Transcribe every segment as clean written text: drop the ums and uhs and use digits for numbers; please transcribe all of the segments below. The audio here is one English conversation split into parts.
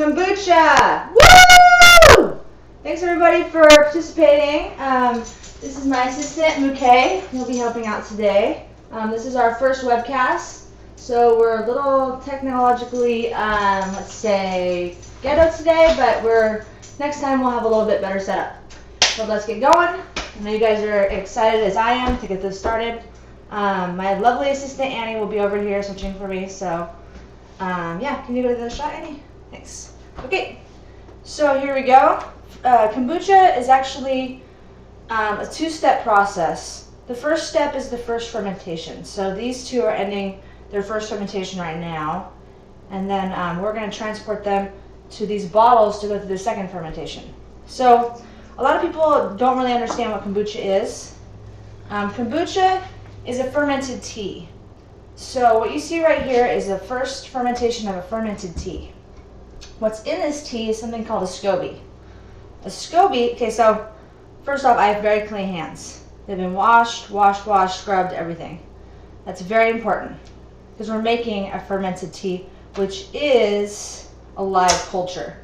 Kombucha! Woo! Thanks everybody for participating. This is my assistant, Muke, who will be helping out today. This is our first webcast, so we're a little technologically, let's say, ghetto today, but next time we'll have a little bit better setup. So let's get going. I know you guys are excited as I am to get this started. My lovely assistant Annie will be over here switching for me, so yeah, can you go to the shot, Annie? Thanks. Okay, so here we go. Kombucha is actually a two-step process. The first step is the first fermentation. So these two are ending their first fermentation right now, and then we're going to transport them to these bottles to go through the second fermentation. So a lot of people don't really understand what kombucha is. Kombucha is a fermented tea. So what you see right here is the first fermentation of a fermented tea. What's in this tea is something called a SCOBY. A SCOBY, okay, so first off, I have very clean hands. They've been washed, scrubbed, everything. That's very important because we're making a fermented tea, which is a live culture.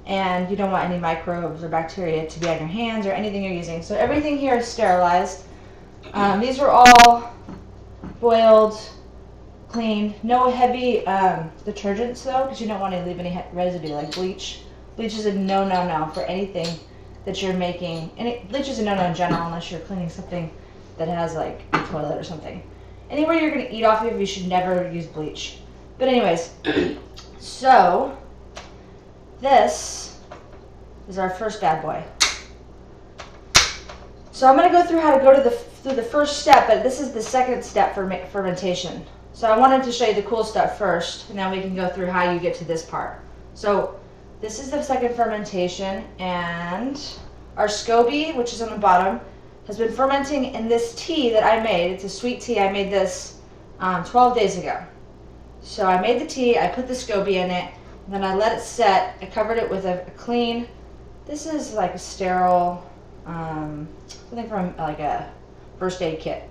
And you don't want any microbes or bacteria to be on your hands or anything you're using. So everything here is sterilized. These were all boiled, cleaned. No heavy detergents though, because you don't want to leave any residue like bleach. Bleach is a no for anything that you're making. And bleach is a no in general unless you're cleaning something that has like a toilet or something. Anywhere you're going to eat off of, you should never use bleach. But anyways, so this is our first bad boy. So I'm going to go through how to go through the first step, but this is the second step for fermentation. So I wanted to show you the cool stuff first, and then we can go through how you get to this part. So this is the second fermentation, and our SCOBY, which is on the bottom, has been fermenting in this tea that I made. It's a sweet tea. I made this 12 days ago. So I made the tea, I put the SCOBY in it, and then I let it set. I covered it with a clean, this is like a sterile, something from like a first aid kit.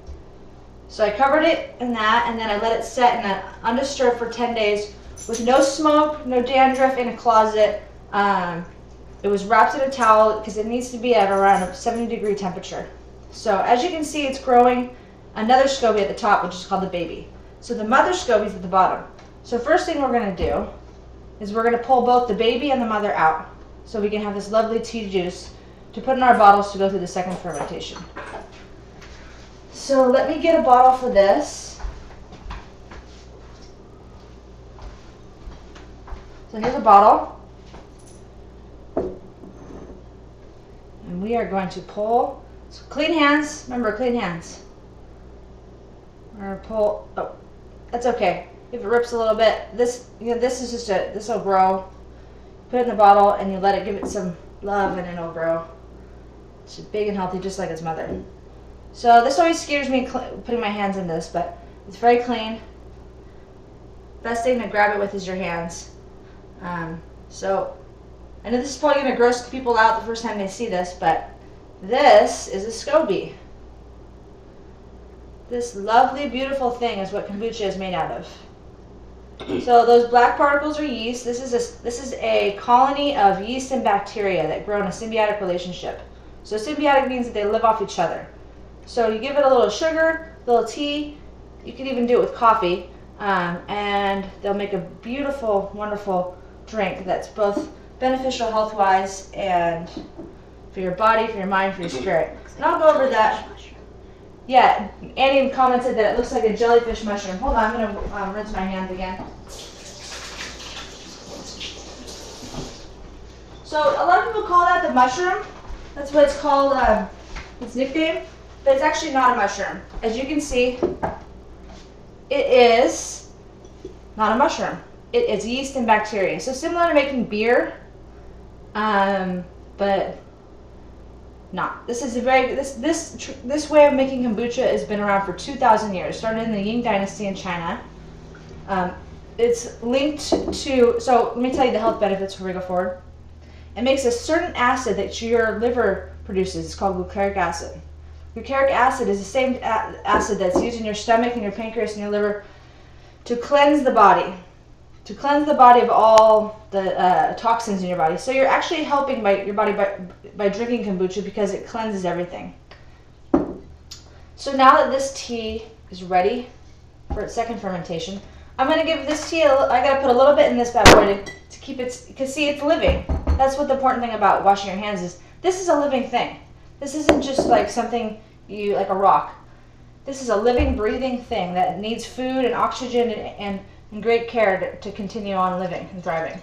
So I covered it in that, and then I let it set in an undisturbed for 10 days with no smoke, no dandruff, in a closet. It was wrapped in a towel because it needs to be at around a 70-degree temperature. So as you can see, it's growing another SCOBY at the top, which is called the baby. So the mother SCOBY is at the bottom. So first thing we're going to do is we're going to pull both the baby and the mother out so we can have this lovely tea juice to put in our bottles to go through the second fermentation. So let me get a bottle for this. So here's a bottle. And we are going to pull. So clean hands. Remember, clean hands. We're going to pull. Oh, that's okay. If it rips a little bit, this is just this will grow. Put it in the bottle and you let it give it some love and it'll grow. It's big and healthy just like its mother. So this always scares me putting my hands in this, but it's very clean. Best thing to grab it with is your hands. So I know this is probably going to gross people out the first time they see this, but this is a SCOBY. This lovely, beautiful thing is what kombucha is made out of. So those black particles are yeast. This is a colony of yeast and bacteria that grow in a symbiotic relationship. So symbiotic means that they live off each other. So you give it a little sugar, a little tea. You can even do it with coffee, and they'll make a beautiful, wonderful drink that's both beneficial health-wise and for your body, for your mind, for your spirit. And I'll go over that. Yeah, Annie commented that it looks like a jellyfish mushroom. Hold on, I'm going to rinse my hands again. So a lot of people call that the mushroom. That's what it's called, its nickname. But it's actually not a mushroom. As you can see, it is not a mushroom. It is yeast and bacteria. So similar to making beer, but not. This is a very this way of making kombucha has been around for 2,000 years. Started in the Ying Dynasty in China. It's linked to. So let me tell you the health benefits before we go forward. It makes a certain acid that your liver produces. It's called glucaric acid. Glucaric acid is the same acid that's used in your stomach and your pancreas and your liver to cleanse the body. to cleanse the body of all the toxins in your body. So you're actually helping your body by drinking kombucha because it cleanses everything. So now that this tea is ready for its second fermentation, I'm going to give this tea, I got to put a little bit in this bad boy to keep it, because see, it's living. That's what the important thing about washing your hands is. This is a living thing. This isn't just like something like a rock. This is a living, breathing thing that needs food and oxygen and great care to continue on living and thriving.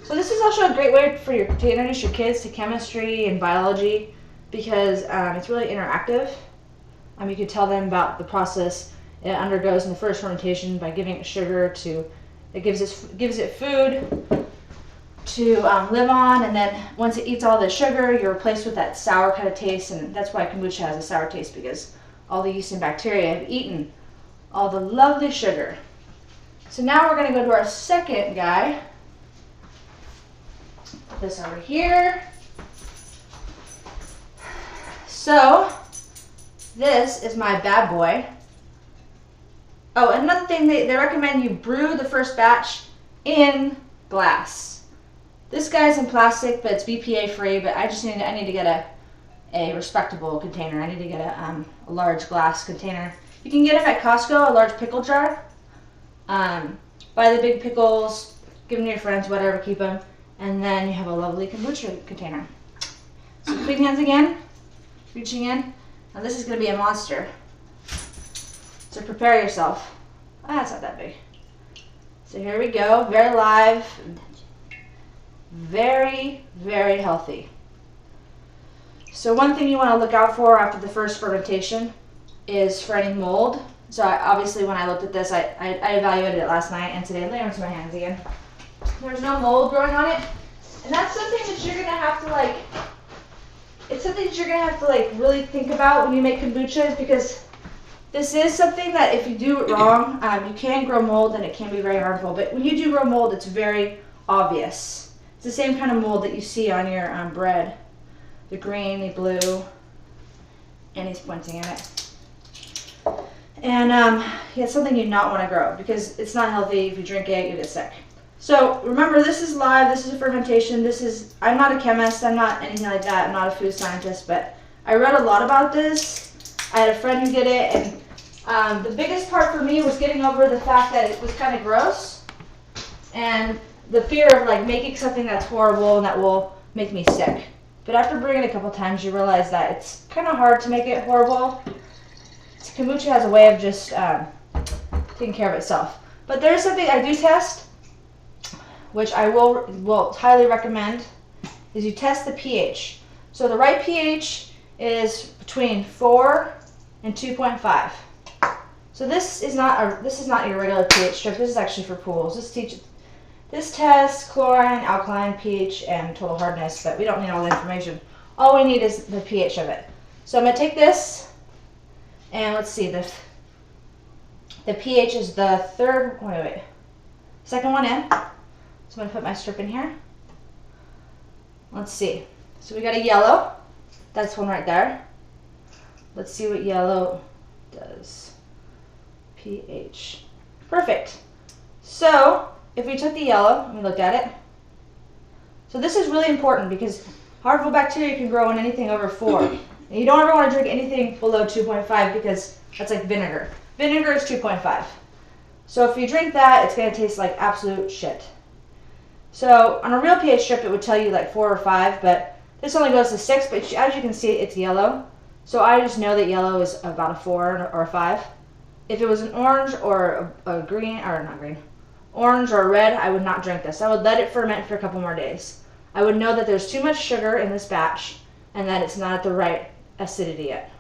So this is also a great way to introduce your kids to chemistry and biology, because it's really interactive. You could tell them about the process it undergoes in the first fermentation by giving it sugar it gives it food to live on, and then once it eats all the sugar, you're replaced with that sour kind of taste, and that's why kombucha has a sour taste, because all the yeast and bacteria have eaten all the lovely sugar. So now we're going to go to our second guy. Put this over here. So this is my bad boy. Oh, another thing, they recommend you brew the first batch in glass. This guy's in plastic, but it's BPA free, but I need to get a respectable container. I need to get a large glass container. You can get them at Costco, a large pickle jar. Buy the big pickles, give them to your friends, whatever, keep them. And then you have a lovely kombucha container. So clean hands again, reaching in. Now this is going to be a monster. So prepare yourself. It's not that big. So here we go, very live, very, very healthy. So one thing you want to look out for after the first fermentation is for any mold. So obviously when I looked at this, I evaluated it last night and today. Let me rinse my hands again. There's no mold growing on it. And that's something that you're going to have to it's something that you're going to have to really think about when you make kombucha, because this is something that if you do it wrong, you can grow mold and it can be very harmful. But when you do grow mold, it's very obvious. It's the same kind of mold that you see on your bread. The green, the blue, and he's pointing at it. And it's something you not want to grow because it's not healthy. If you drink it, you get sick. So remember, this is live, this is a fermentation, I'm not a chemist, I'm not anything like that, I'm not a food scientist, but I read a lot about this. I had a friend who did it, and the biggest part for me was getting over the fact that it was kind of gross, and the fear of making something that's horrible and that will make me sick. But after brewing it a couple times, you realize that it's kind of hard to make it horrible. Kombucha has a way of just taking care of itself. But there's something I do test, which I will highly recommend, is you test the pH. So the right pH is between 4 and 2.5. So this is not your regular pH strip. This is actually for pools. This tests chlorine, alkaline, pH, and total hardness, but we don't need all the information. All we need is the pH of it. So I'm going to take this, and let's see, the pH is the second one in. So I'm going to put my strip in here. Let's see. So we got a yellow. That's one right there. Let's see what yellow does. pH. Perfect. So if we took the yellow and we looked at it, so this is really important because harmful bacteria can grow in anything over 4. And you don't ever want to drink anything below 2.5 because that's like vinegar. Vinegar is 2.5. So if you drink that, it's going to taste like absolute shit. So on a real pH strip, it would tell you 4 or 5, but this only goes to 6, but as you can see, it's yellow. So I just know that yellow is about a 4 or a 5. If it was an orange or a green, or not green, orange or red, I would not drink this. I would let it ferment for a couple more days. I would know that there's too much sugar in this batch and that it's not at the right acidity yet.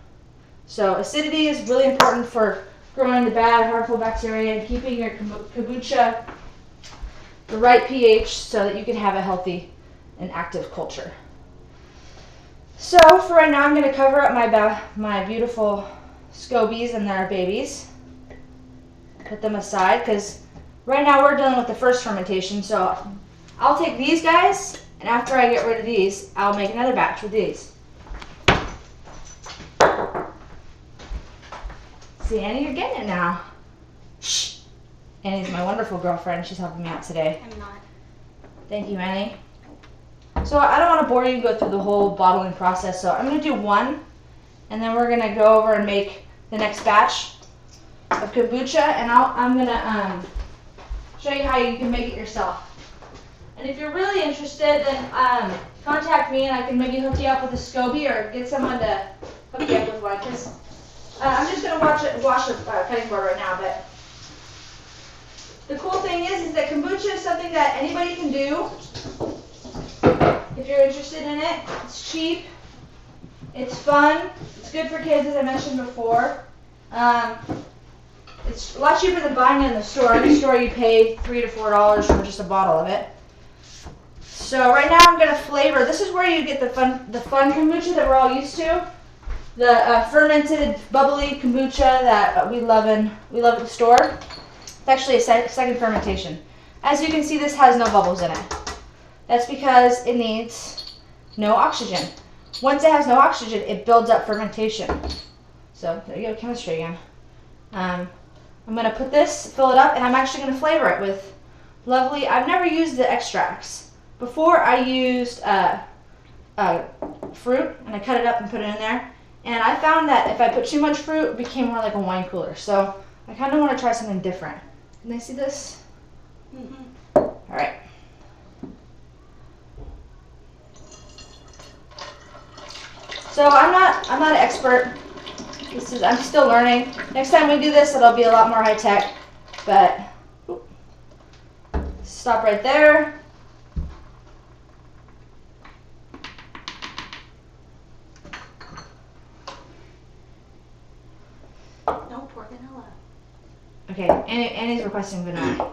So acidity is really important for growing the bad, harmful bacteria and keeping your kombucha the right pH so that you can have a healthy and active culture. So for right now, I'm going to cover up my beautiful scobies and their babies. Put them aside because right now we're dealing with the first fermentation. So I'll take these guys, and after I get rid of these, I'll make another batch with these. See, Annie, you're getting it now. Shh. Annie's my wonderful girlfriend. She's helping me out today. I'm not. Thank you, Annie. So I don't want to bore you and go through the whole bottling process, so I'm going to do one, and then we're going to go over and make the next batch of kombucha, and I'm going to show you how you can make it yourself. And if you're really interested, then contact me and I can maybe hook you up with a SCOBY or get someone to hook you up with one, because I'm just going to wash a cutting board right now, but the cool thing is that kombucha is something that anybody can do. If you're interested in it, it's cheap, it's fun, it's good for kids, as I mentioned before. It's a lot cheaper than buying it in the store. In the store you pay $3 to $4 for just a bottle of it. So right now I'm going to flavor. This is where you get the fun kombucha that we're all used to. The fermented, bubbly kombucha that we love at the store. It's actually a second fermentation. As you can see, this has no bubbles in it. That's because it needs no oxygen. Once it has no oxygen, it builds up fermentation. So there you go, chemistry again. I'm going to put this, fill it up, and I'm actually going to flavor it with lovely, I've never used the extracts. Before I used fruit, and I cut it up and put it in there. And I found that if I put too much fruit, it became more like a wine cooler. So I kind of want to try something different. Can they see this? Mm-hmm. All right. So I'm not an expert. I'm still learning. Next time we do this, it'll be a lot more high tech. But stop right there. No, pour vanilla. Okay, Annie's requesting vanilla.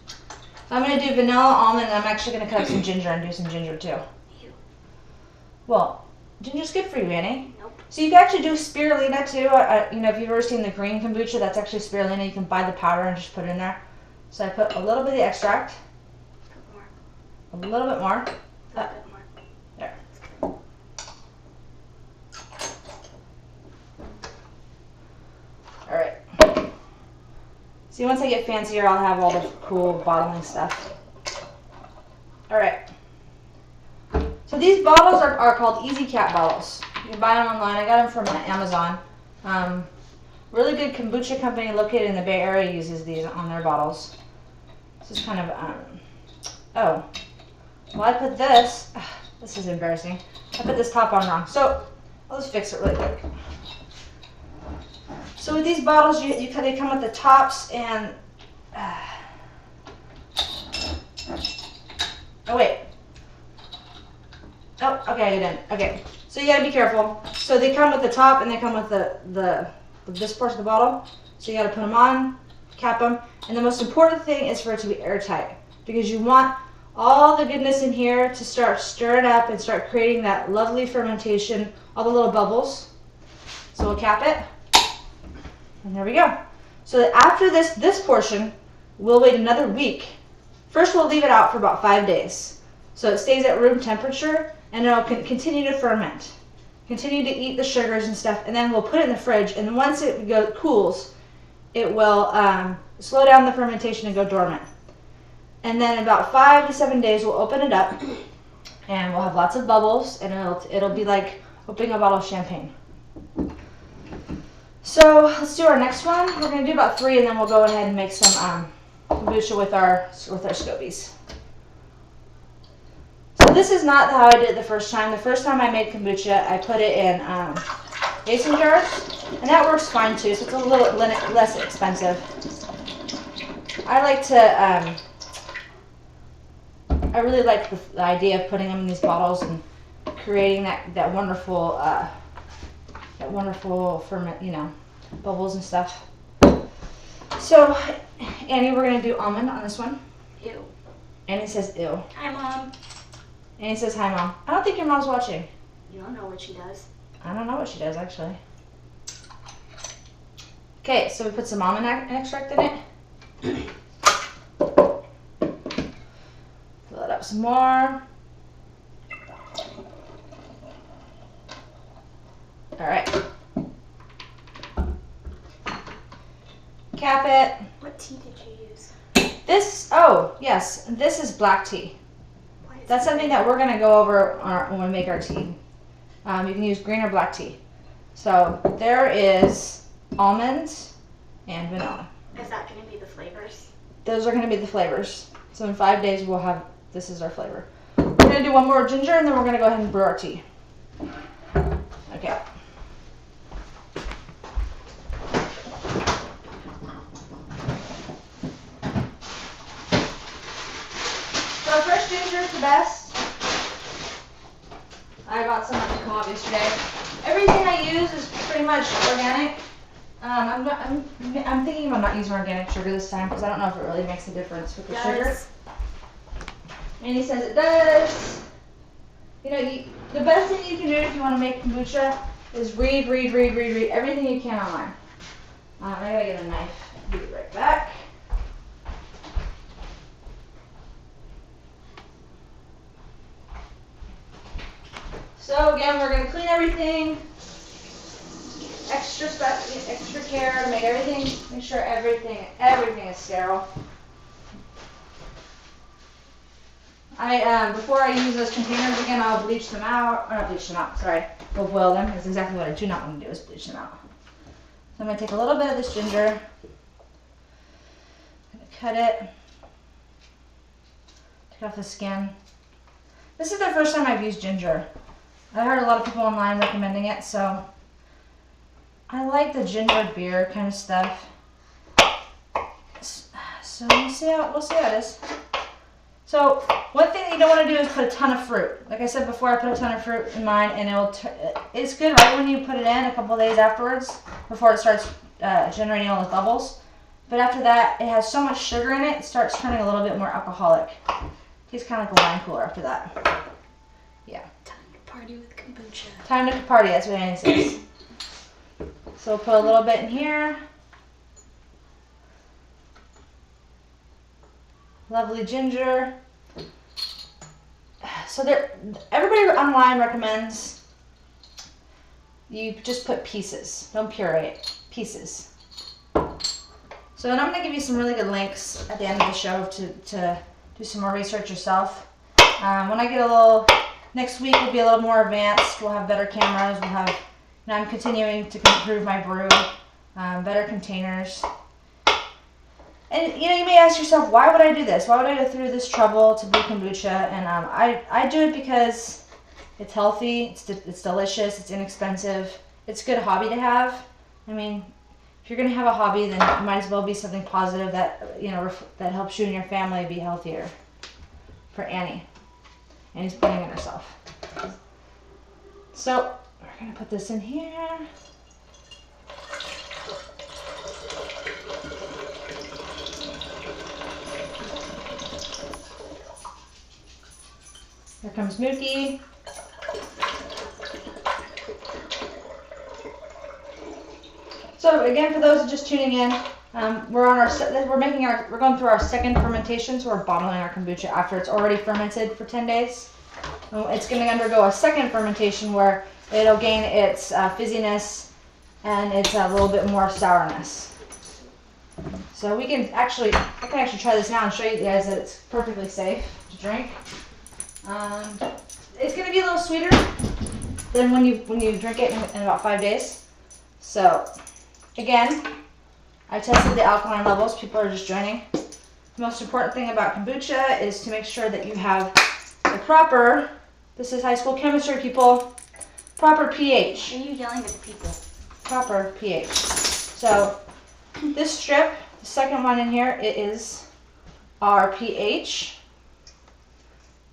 So I'm going to do vanilla, almond, and I'm actually going to cut up some ginger and do some ginger too. Ew. Well, ginger's good for you, Annie. Nope. So you can actually do spirulina too. You know, if you've ever seen the green kombucha, that's actually spirulina. You can buy the powder and just put it in there. So I put a little bit of the extract. Put more. A little bit more. A little bit more. There. All right. See, once I get fancier, I'll have all the cool bottling stuff. All right. So these bottles are called Easy Cat bottles. You can buy them online. I got them from Amazon. Really good kombucha company located in the Bay Area uses these on their bottles. This is kind of, oh. Well, I put this, this is embarrassing. I put this top on wrong. So I'll just fix it really quick. So with these bottles, they come with the tops and, oh wait. Oh, okay, I didn't. Okay, so you gotta be careful. So they come with the top and they come with this portion of the bottle. So you gotta put them on, cap them. And the most important thing is for it to be airtight, because you want all the goodness in here to start stirring up and start creating that lovely fermentation, all the little bubbles. So we'll cap it. And there we go. So after this portion, we'll wait another week. First, we'll leave it out for about 5 days. So it stays at room temperature and it'll continue to ferment. Continue to eat the sugars and stuff, and then we'll put it in the fridge. And once it cools, it will slow down the fermentation and go dormant. And then in about 5 to 7 days, we'll open it up and we'll have lots of bubbles, and it'll be like opening a bottle of champagne. So let's do our next one. We're going to do about 3, and then we'll go ahead and make some kombucha with our SCOBYs. So this is not how I did it the first time. The first time I made kombucha, I put it in mason jars, and that works fine too, so it's a little less expensive. I like to, I really like the idea of putting them in these bottles and creating that wonderful ferment, bubbles and stuff. So, Annie, we're gonna do almond on this one. Ew. Annie says ew. Hi, Mom. Annie says hi, Mom. I don't think your mom's watching. You don't know what she does. I don't know what she does, actually. Okay, so we put some almond extract in it. Fill it up some more. All right. Cap it. What tea did you use? Oh, yes, this is black tea. Why is That's it something red? that we're going to go over when we make our tea. You can use green or black tea. So there is almonds and vanilla. Is that going to be the flavors? Those are going to be the flavors. So in 5 days we'll have, this is our flavor. We're going to do one more ginger and then we're going to go ahead and brew our tea. Okay. So fresh ginger is the best. I bought some at the co-op yesterday. Everything I use is pretty much organic. I'm thinking about not using organic sugar this time because I don't know if it really makes a difference with the sugar. And he says it does. You know, the best thing you can do if you want to make kombucha is read everything you can online. I gotta get a knife. I'll be right back. So again, we're gonna clean everything. Extra care to make sure everything is sterile. Before I use those containers again, I'll bleach them out. Or not bleach them out, sorry. We'll boil them. That's exactly what I do not want to do is bleach them out. So I'm gonna take a little bit of this ginger. I'm gonna cut it. Take off the skin. This is the first time I've used ginger. I heard a lot of people online recommending it, so I like the ginger beer kind of stuff. So we'll see how it is. So one thing that you don't want to do is put a ton of fruit. Like I said before, I put a ton of fruit in mine, and it's good right when you put it in a couple of days afterwards, before it starts generating all the bubbles. But after that, it has so much sugar in it, it starts turning a little bit more alcoholic. Tastes kind of like a wine cooler after that. Yeah. Time to party with kombucha. Time to party, that's what Annie says. So we'll put a little bit in here. Lovely ginger. So everybody online recommends you just put pieces. Don't puree it. Pieces. So and I'm going to give you some really good links at the end of the show to do some more research yourself. When I get next week will be a little more advanced. We'll have better cameras. I'm continuing to improve my brew. Better containers. And you may ask yourself, why would I do this? Why would I go through this trouble to brew kombucha? And I do it because it's healthy, it's delicious, it's inexpensive, it's a good hobby to have. I mean, if you're gonna have a hobby, then it might as well be something positive that that helps you and your family be healthier. For Annie, Annie's putting in herself. So we're gonna put this in here. Here comes Mookie. So again, for those just tuning in, we're going through our second fermentation, so we're bottling our kombucha after it's already fermented for 10 days. It's going to undergo a second fermentation where it'll gain its fizziness and it's a little bit more sourness. So I can actually try this now and show you guys that it's perfectly safe to drink. It's going to be a little sweeter than when you drink it in about 5 days. So again, I tested the alkaline levels. People are just joining. The most important thing about kombucha is to make sure that you have the proper, this is high school chemistry, people, proper pH. Are you yelling at the people? Proper pH. So this strip, the second one in here, it is our pH.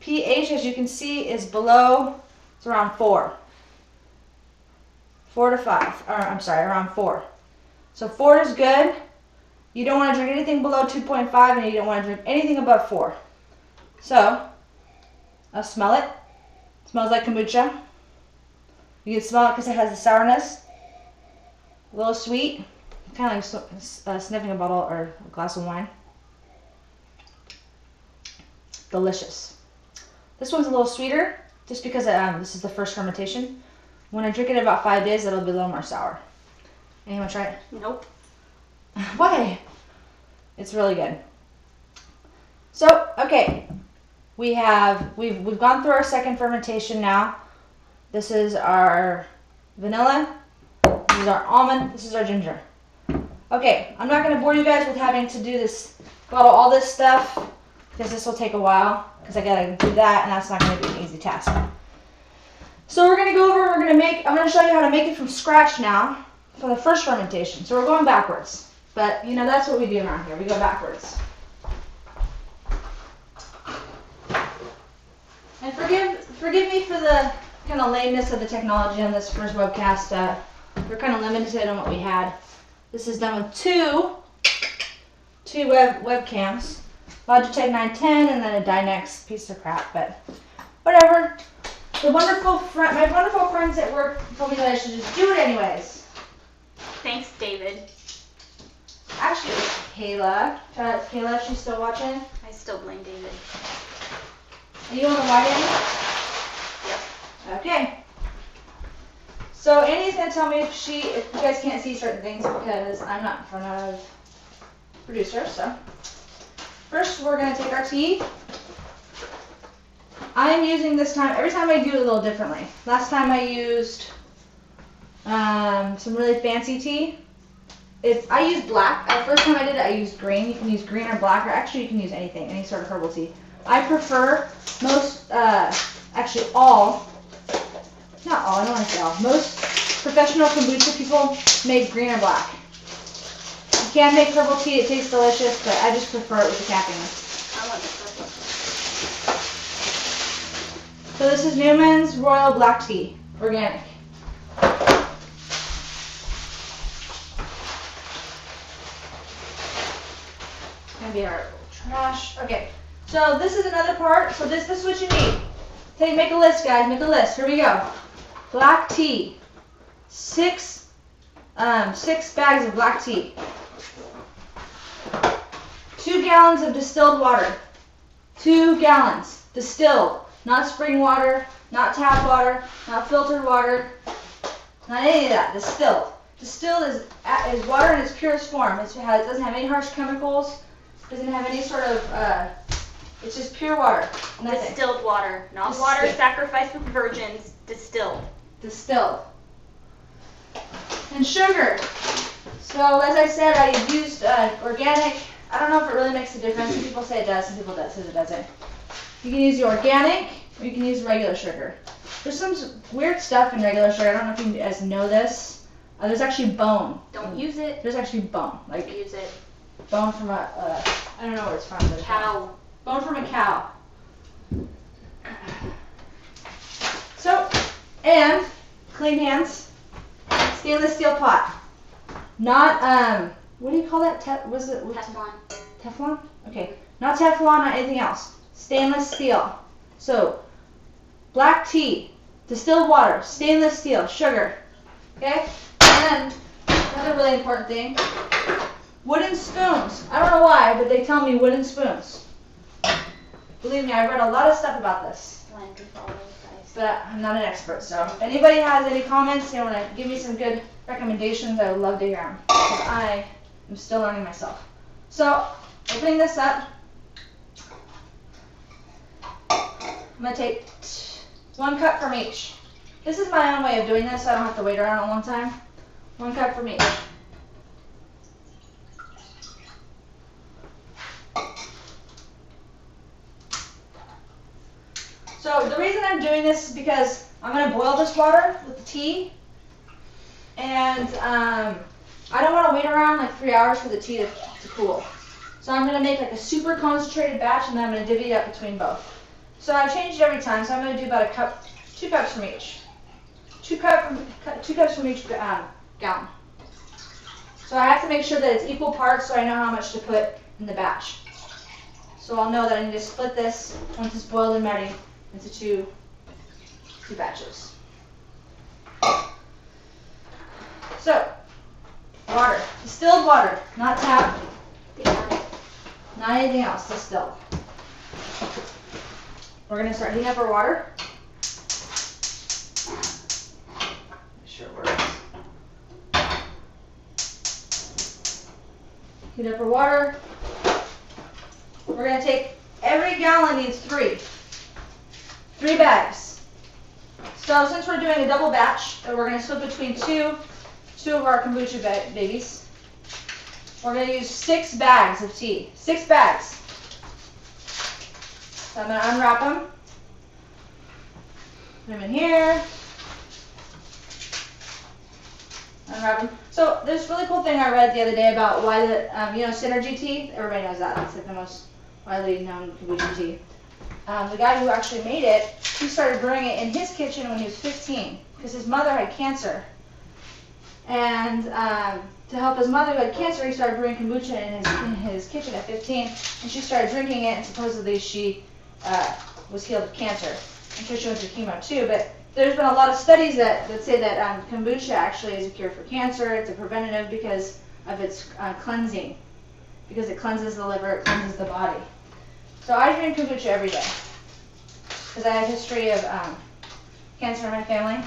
pH, as you can see, is below, it's around 4. 4 to 5, or I'm sorry, around 4. So 4 is good. You don't want to drink anything below 2.5 and you don't want to drink anything above 4. So, I'll smell it. It smells like kombucha. You can smell it because it has the sourness. A little sweet. Kind of like sniffing a bottle or a glass of wine. Delicious. This one's a little sweeter just because this is the first fermentation. When I drink it in about 5 days, it'll be a little more sour. Anyone try it? Nope. Why? It's really good. So, okay, we've gone through our second fermentation now. This is our vanilla, this is our almond, this is our ginger. Okay, I'm not going to bore you guys with having to do this, bottle all this stuff, because this will take a while, because I gotta do that, and that's not going to be an easy task. So we're going to go over, I'm going to show you how to make it from scratch now, for the first fermentation. So we're going backwards, but you know, that's what we do around here, we go backwards. And forgive me for the kind of lameness of the technology on this first webcast. We're kind of limited on what we had. This is done with two webcams, Logitech 910 and then a Dynex piece of crap, but whatever. My wonderful friends at work told me that I should just do it anyways. Thanks, David. Actually, it was Kayla. Shout out to Kayla if she's still watching. I still blame David. Are you on the wide end? Yep. Okay. So Annie's gonna tell me if you guys can't see certain things because I'm not in front of producer. So first we're gonna take our tea. I'm using this time, every time I do it a little differently. Last time I used some really fancy tea. I used black. The first time I did it, I used green. You can use green or black, or actually you can use anything, any sort of herbal tea. I prefer most professional kombucha people make green or black. You can make herbal tea, it tastes delicious, but I just prefer it with the caffeine. I want the purple. So this is Newman's Royal Black Tea, organic. Gonna be our trash. Okay, so this is another part. So this is what you need. Make a list, guys. Make a list. Here we go. Black tea. Six bags of black tea. 2 gallons of distilled water. 2 gallons distilled, not spring water, not tap water, not filtered water, not any of that. Distilled. Distilled is water in its purest form. It doesn't have any harsh chemicals. Doesn't have any sort of. It's just pure water. Nothing. Distilled water, not water sacrificed with virgins. Distilled. Distilled. And sugar. So as I said, I used organic. I don't know if it really makes a difference. Some people say it does, some people say it doesn't. You can use the organic, or you can use regular sugar. There's some weird stuff in regular sugar. I don't know if you guys know this. There's actually bone. Don't use it. There's actually bone. Like use it. Bone from a, I don't know where it's from. But Cow. Bone from a cow. So, and clean hands. Stainless steel pot. Not, what do you call that? Teflon. Teflon? Okay. Not Teflon, not anything else. Stainless steel. So, black tea, distilled water, stainless steel, sugar. Okay? And another really important thing, wooden spoons. I don't know why, but they tell me wooden spoons. Believe me, I read a lot of stuff about this. But I'm not an expert, so if anybody has any comments, they want to give me some good recommendations, I would love to hear them. Because I am still learning myself. So, opening this up, I'm going to take 1 cup from each. This is my own way of doing this, so I don't have to wait around a long time. 1 cup from each. So the reason I'm doing this is because I'm going to boil this water with the tea, and I don't want to wait around like 3 hours for the tea to cool. So I'm going to make like a super concentrated batch, and then I'm going to divvy it up between both. So I change it every time, so I'm going to do about 2 cups from each. 2 cups from each gallon. So I have to make sure that it's equal parts so I know how much to put in the batch. So I'll know that I need to split this once it's boiled and ready into two batches. So, water. Distilled water, not tap, not anything else, distilled. We're going to start heating up our water. Make sure it works. Heat up our water. We're going to take every gallon needs 3 bags. So since we're doing a double batch, we're going to split between two of our kombucha babies. We're going to use 6 bags of tea. 6 bags. So I'm going to unwrap them. Put them in here. Unwrap them. So there's a really cool thing I read the other day about why the, synergy tea. Everybody knows that. It's like the most widely known kombucha tea. The guy who actually made it, he started brewing it in his kitchen when he was 15 because his mother had cancer. And to help his mother who had cancer, he started brewing kombucha in his kitchen at 15, and she started drinking it, and supposedly she was healed of cancer. I'm sure she went through chemo too, but there's been a lot of studies that say that kombucha actually is a cure for cancer. It's a preventative because of its cleansing, because it cleanses the liver, it cleanses the body. So I drink kombucha every day because I have a history of cancer in my family,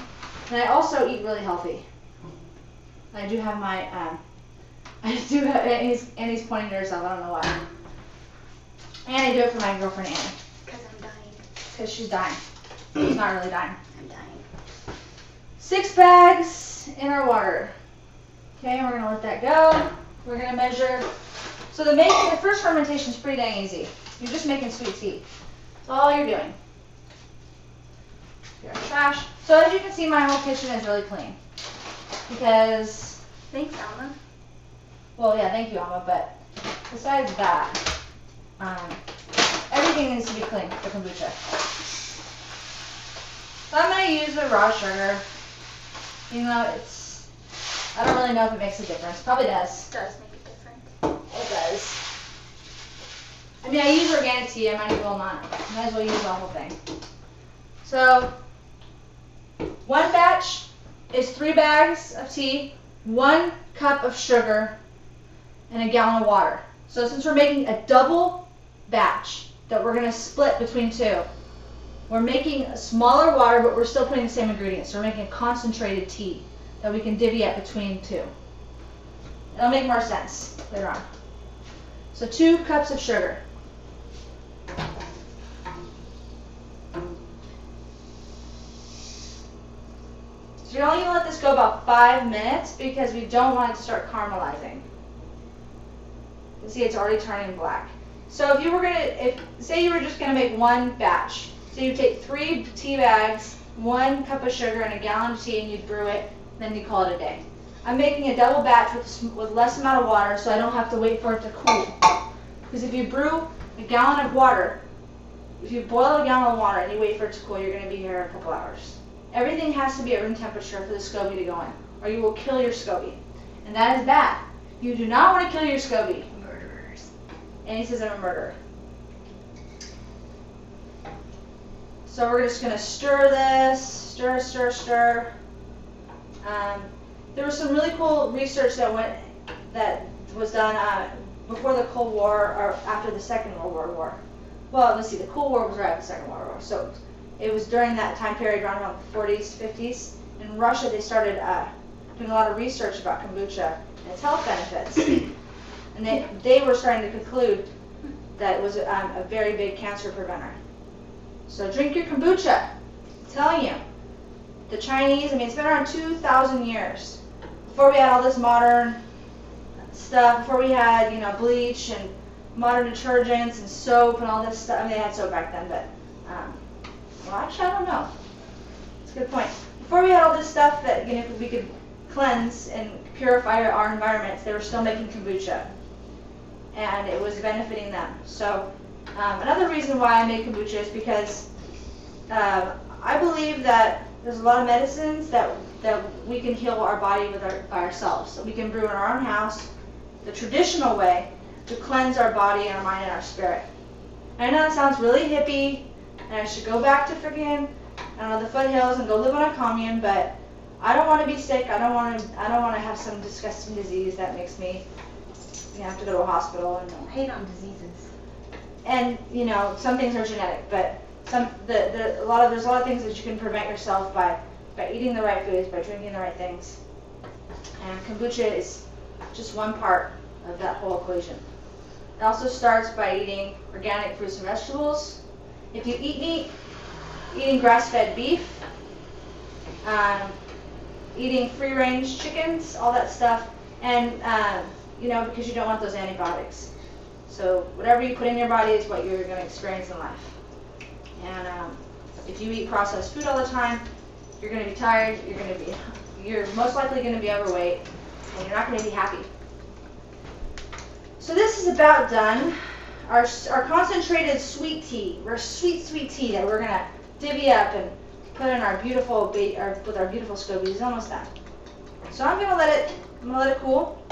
and I also eat really healthy. I do have my, and he's pointing to herself, I don't know why. And I do it for my girlfriend Annie. Because I'm dying. Because she's dying. She's not really dying. I'm dying. 6 bags in our water. Okay, we're gonna let that go. We're gonna measure. So the first fermentation is pretty dang easy. You're just making sweet tea. That's all you're doing. Your trash. So as you can see, my whole kitchen is really clean. Because, Thanks, Alma. well, yeah, thank you, Alma, but besides that, everything needs to be clean for kombucha. So I'm going to use the raw sugar. You know, I don't really know if it makes a difference. Probably does. It does make a difference. It does. I mean, I use organic tea. I might as well use the whole thing. So, 1 batch is 3 bags of tea, 1 cup of sugar, and a gallon of water. So since we're making a double batch that we're going to split between 2, we're making a smaller water, but we're still putting the same ingredients. So we're making a concentrated tea that we can divvy up between 2. It'll make more sense later on. So 2 cups of sugar. So you're only going to let this go about 5 minutes because we don't want it to start caramelizing. You see it's already turning black. So if you were say you were just going to make 1 batch, so you take 3 tea bags, 1 cup of sugar, and a gallon of tea, and you brew it, then you call it a day. I'm making a double batch with less amount of water so I don't have to wait for it to cool. Because if you brew a gallon of water, if you boil a gallon of water and you wait for it to cool, you're going to be here in a couple hours. Everything has to be at room temperature for the SCOBY to go in, or you will kill your SCOBY. And that is bad. You do not want to kill your SCOBY. Murderers. And he says I'm a murderer. So we're just going to stir this, stir. There was some really cool research that was done before the Cold War or after the Second World War. Well, let's see, the Cold War was right after the Second World War. So it was during that time period, around the 40s, 50s. In Russia, they started doing a lot of research about kombucha and its health benefits. And they were starting to conclude that it was a very big cancer preventer. So drink your kombucha. I'm telling you. The Chinese, it's been around 2,000 years. Before we had all this modern stuff, before we had, bleach and modern detergents and soap and all this stuff. They had soap back then, but, well, actually, I don't know. That's a good point. Before we had all this stuff that, we could cleanse and purify our environments, they were still making kombucha. And it was benefiting them. So, another reason why I make kombucha is because I believe that there's a lot of medicines that we can heal our body with ourselves. So we can brew in our own house the traditional way to cleanse our body and our mind and our spirit. I know that sounds really hippie, and I should go back to freaking, the foothills and go live on a commune, but I don't want to be sick. I don't want to have some disgusting disease that makes me have to go to a hospital. And Don't hate on diseases. And some things are genetic, but there's a lot of things that you can prevent yourself by eating the right foods, by drinking the right things. And kombucha is just one part of that whole equation. It also starts by eating organic fruits and vegetables. If you eat meat, eating grass-fed beef, eating free-range chickens, all that stuff, and you know, because you don't want those antibiotics. So whatever you put in your body is what you're going to experience in life. And if you eat processed food all the time, you're going to be tired. You're most likely going to be overweight, and you're not going to be happy. So this is about done. Our concentrated sweet tea, our sweet tea that we're going to divvy up and put in our beautiful with our beautiful scobies is almost done. So I'm going to let it cool.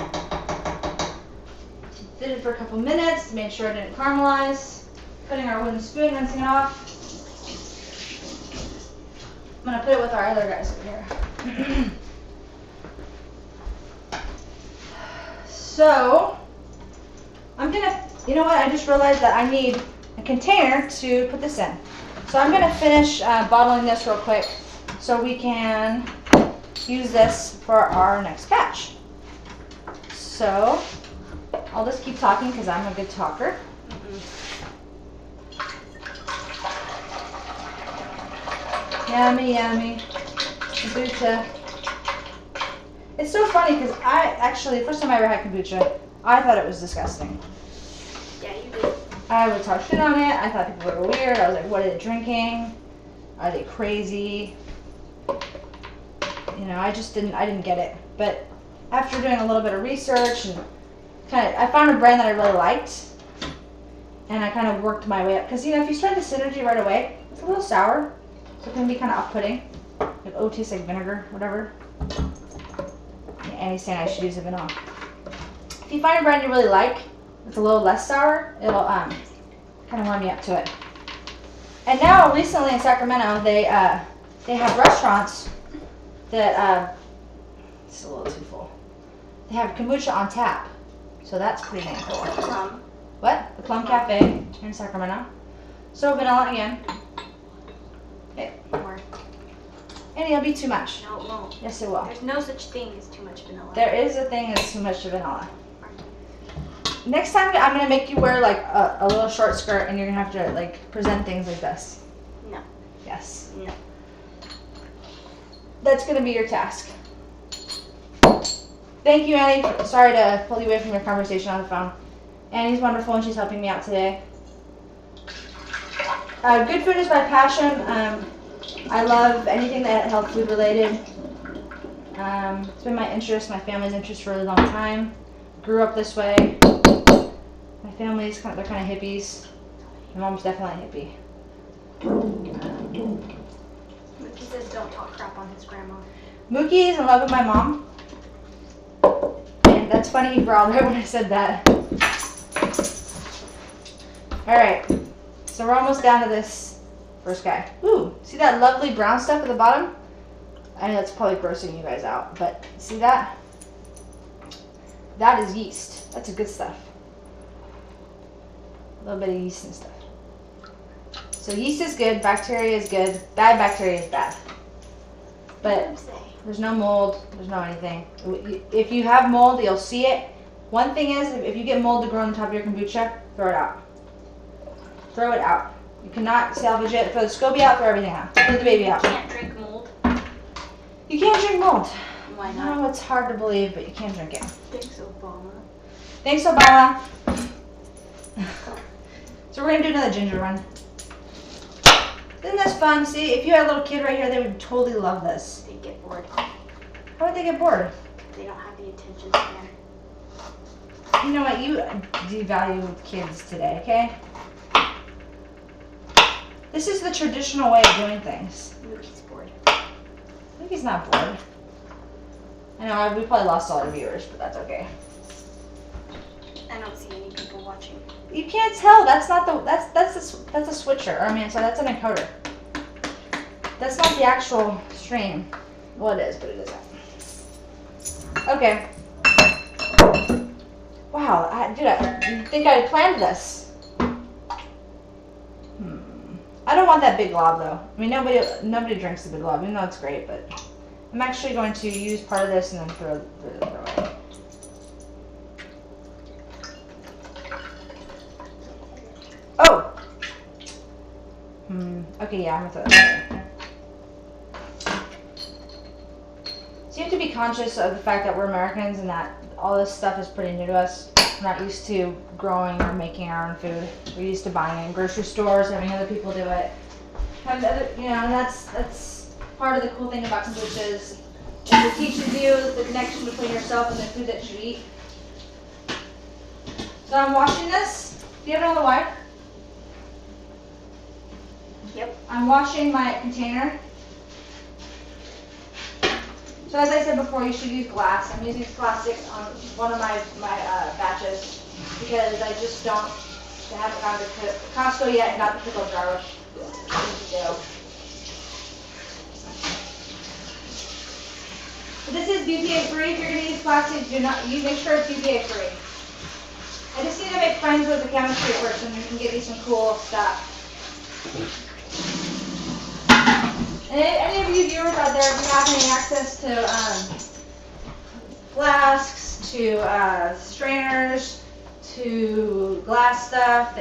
Did it for a couple minutes, made sure it didn't caramelize. Putting our wooden spoon, rinsing it off. I'm going to put it with our other guys over here. So, I'm going to, you know what, I just realized that I need a container to put this in. So I'm going to finish bottling this real quick so we can use this for our next batch. So, I'll just keep talking because I'm a good talker. Yummy, yummy. Kombucha. It's so funny because the first time I ever had kombucha, I thought it was disgusting. Yeah, you did. I would talk shit on it. I thought people were weird. I was like, what are they drinking? Are they crazy? You know, I didn't get it. But after doing a little bit of research and I found a brand that I really liked. And I kind of worked my way up. Because, you know, if you start the synergy right away, it's a little sour. So it can be kind of off-putting. Like, oh, it tastes like vinegar, whatever. Yeah, Annie's saying I should use a vanilla. If you find a brand you really like, it's a little less sour, it'll kind of warm you up to it. And now, recently in Sacramento, they have restaurants that, it's a little too full. They have kombucha on tap. So that's pretty dang cool. Plum. What? The Plum Cafe here in Sacramento. So vanilla again. Okay. More. And it'll be too much. No, it won't. Yes, it will. There's no such thing as too much vanilla. There is a thing as too much vanilla. Next time I'm gonna make you wear like a little short skirt, and you're gonna have to like present things like this. No. Yes. No. That's gonna be your task. Thank you, Annie. Sorry to pull you away from your conversation on the phone. Annie's wonderful and she's helping me out today. Good food is my passion. I love anything that health food related. It's been my interest, my family's interest for a really long time. Grew up this way. My family's they're kind of hippies. My mom's definitely a hippie. Mookie says don't talk crap on his grandma. Mookie is in love with my mom. And that's funny you growled there when I said that. Alright, so we're almost down to this first guy. Ooh, see that lovely brown stuff at the bottom? I know that's probably grossing you guys out, but see that? That is yeast. That's the good stuff. A little bit of yeast and stuff. So yeast is good, bacteria is good, bad bacteria is bad. But there's no mold, there's no anything. If you have mold, you'll see it. One thing is, if you get mold to grow on top of your kombucha, throw it out. Throw it out. You cannot salvage it. Throw the SCOBY out, throw everything out. Throw the baby out. You can't drink mold. You can't drink mold. Why I not? know it's hard to believe, but you can't drink it. Thanks, Obama. Thanks, Obama. So we're going to do another ginger one. Isn't this fun? See, if you had a little kid right here, they would totally love this. They get bored. How would they get bored? They don't have the attention span. You know what? You devalue kids today, okay? This is the traditional way of doing things. Mookie's bored. I think he's not bored. I know, we probably lost all our viewers, but that's okay. I don't see any people watching. You can't tell. That's not the. That's a switcher. I mean, sorry, that's an encoder. That's not the actual stream. Well, it is, but it isn't. Okay. Wow, dude, I think I planned this. I don't want that big glob though. I mean, nobody drinks the big glob, even though it's great. But I'm actually going to use part of this and then throw it. Okay, yeah, I'm gonna throw that away. So you have to be conscious of the fact that we're Americans and that all this stuff is pretty new to us. We're not used to growing or making our own food. We're used to buying it in grocery stores, having other people do it. And that's part of the cool thing about kombucha is it teaches you the connection between yourself and the food that you eat. So I'm washing this. Do you have it on the wipe? Yep. I'm washing my container. So as I said before, you should use glass. I'm using plastic on one of my batches because I just haven't gone to Costco yet and got the pickle jar, which I need to do. So this is BPA free. If you're going to use plastic, make sure it's BPA free. I just need to make friends with the chemistry person who can give you some cool stuff. And any of you viewers out there, if you have any access to flasks, to strainers, to glass stuff,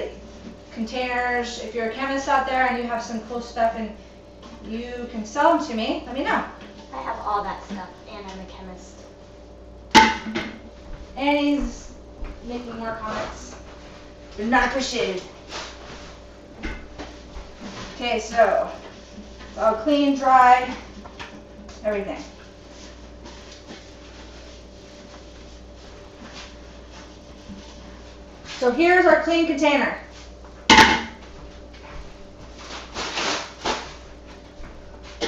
containers, if you're a chemist out there and you have some cool stuff and you can sell them to me, let me know. I have all that stuff, and I'm a chemist. And he's making more comments. They're not appreciated. Okay, so all clean, dry, everything. So here's our clean container.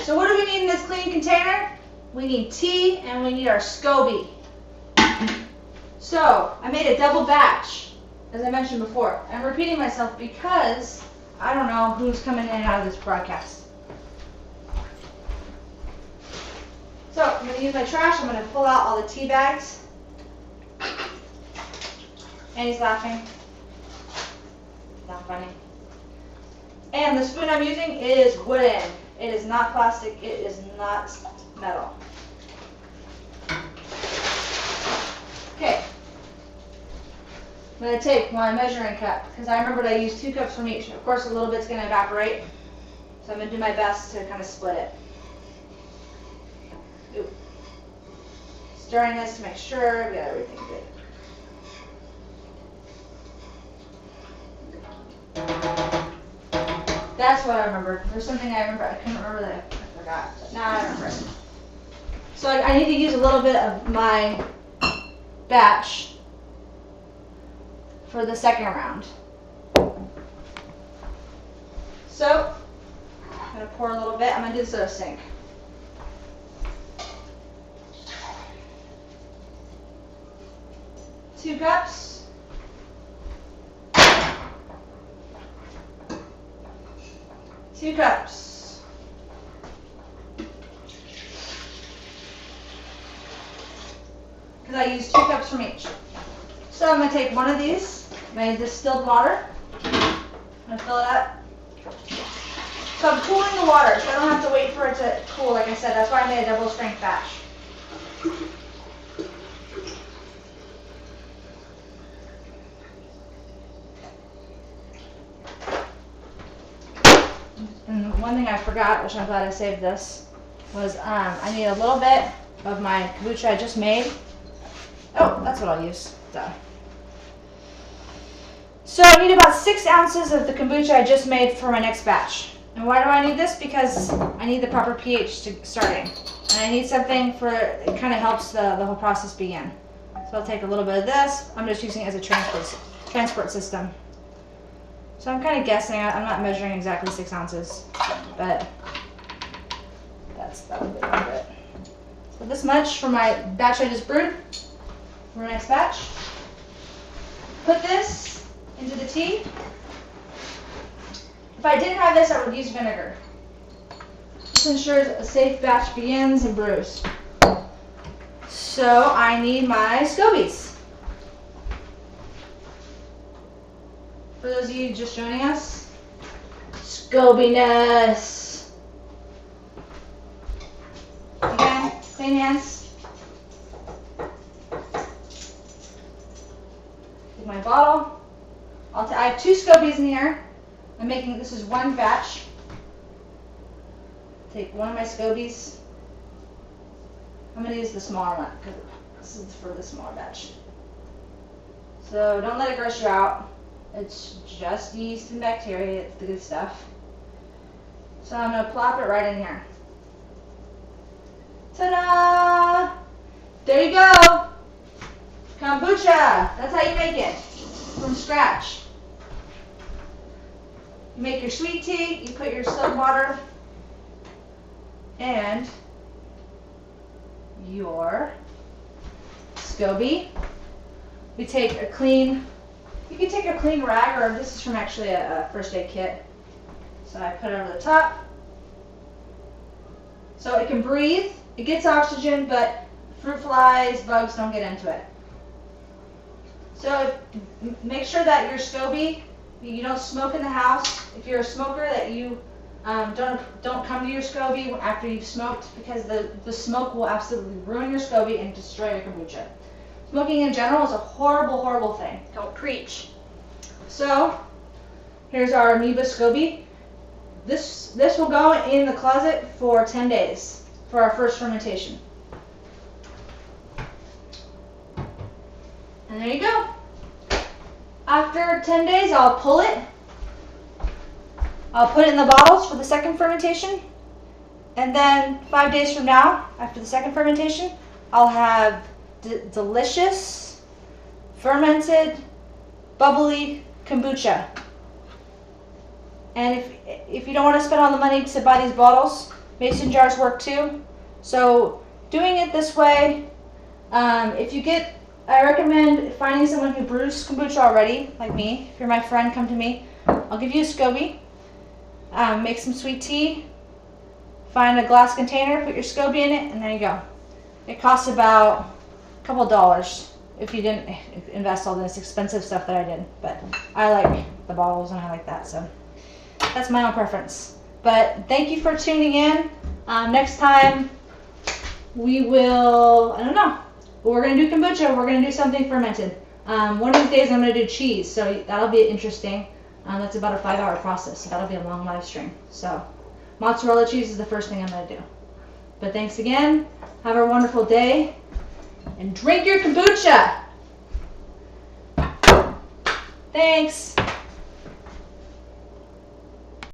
So what do we need in this clean container? We need tea and we need our SCOBY. So I made a double batch, as I mentioned before. I'm repeating myself because I don't know who's coming in and out of this broadcast. So I'm going to use my trash. I'm going to pull out all the tea bags. And he's laughing. Not funny. And the spoon I'm using is wooden. It is not plastic. It is not metal. Okay. I'm going to take my measuring cup because I remembered I used 2 cups from each. Of course, a little bit's going to evaporate. So I'm going to do my best to kind of split it. Ooh. Stirring this to make sure we got everything good. That's what I remembered. There's something I remember. I couldn't remember that I forgot. But now I remember it. So I need to use a little bit of my batch for the second round. So I'm going to pour a little bit. I'm going to do this at a sink. Two cups. 2 cups. Because I used 2 cups from each. So I'm going to take one of these, my distilled water. I'm going to fill it up. So I'm cooling the water, so I don't have to wait for it to cool, like I said. That's why I made a double strength batch. And one thing I forgot, which I'm glad I saved this, was I need a little bit of my kombucha I just made. Oh, that's what I'll use. Duh. So I need about 6 ounces of the kombucha I just made for my next batch. And why do I need this? Because I need the proper pH to starting. And I need something for, it kind of helps the whole process begin. So I'll take a little bit of this. I'm just using it as a transport system. So I'm kind of guessing. I'm not measuring exactly 6 ounces, but that'll be a little bit. So this much for my batch I just brewed for my next batch. Put this into the tea. If I didn't have this, I would use vinegar. This ensures a safe batch begins and brews. So I need my SCOBYs. For those of you just joining us, SCOBY-ness. Again, clean hands. Take my bottle. I have 2 SCOBYs in here. I'm making, this is one batch. take one of my scobies. I'm going to use the smaller one because this is for the smaller batch. So don't let it gross you out. It's just yeast and bacteria. It's the good stuff. So I'm going to plop it right in here. Ta-da! There you go. Kombucha. That's how you make it from scratch. You make your sweet tea, you put your soda water and your SCOBY. We take a clean, you can take a clean rag, or this is from actually a first aid kit. So I put it over the top. So it can breathe, it gets oxygen, but fruit flies, bugs don't get into it. So make sure that your SCOBY, you don't smoke in the house. If you're a smoker, that you don't come to your SCOBY after you've smoked, because the smoke will absolutely ruin your SCOBY and destroy your kombucha. Smoking in general is a horrible, horrible thing. Don't preach. So here's our amoeba SCOBY. This will go in the closet for 10 days for our first fermentation. And there you go. After 10 days, I'll pull it. I'll put it in the bottles for the second fermentation. And then 5 days from now, after the second fermentation, I'll have delicious, fermented, bubbly kombucha. And if you don't want to spend all the money to buy these bottles, mason jars work too. So doing it this way, I recommend finding someone who brews kombucha already, like me. If you're my friend, come to me. I'll give you a SCOBY. Make some sweet tea. Find a glass container, put your SCOBY in it, and there you go. It costs about a couple dollars if you didn't invest all this expensive stuff that I did. But I like the bottles and I like that, so that's my own preference. But thank you for tuning in. Next time we will, I don't know. We're going to do kombucha. We're going to do something fermented. One of these days I'm going to do cheese, so that'll be interesting. That's about a 5-hour process, so that'll be a long live stream. So mozzarella cheese is the first thing I'm going to do. But thanks again. Have a wonderful day. And drink your kombucha. Thanks.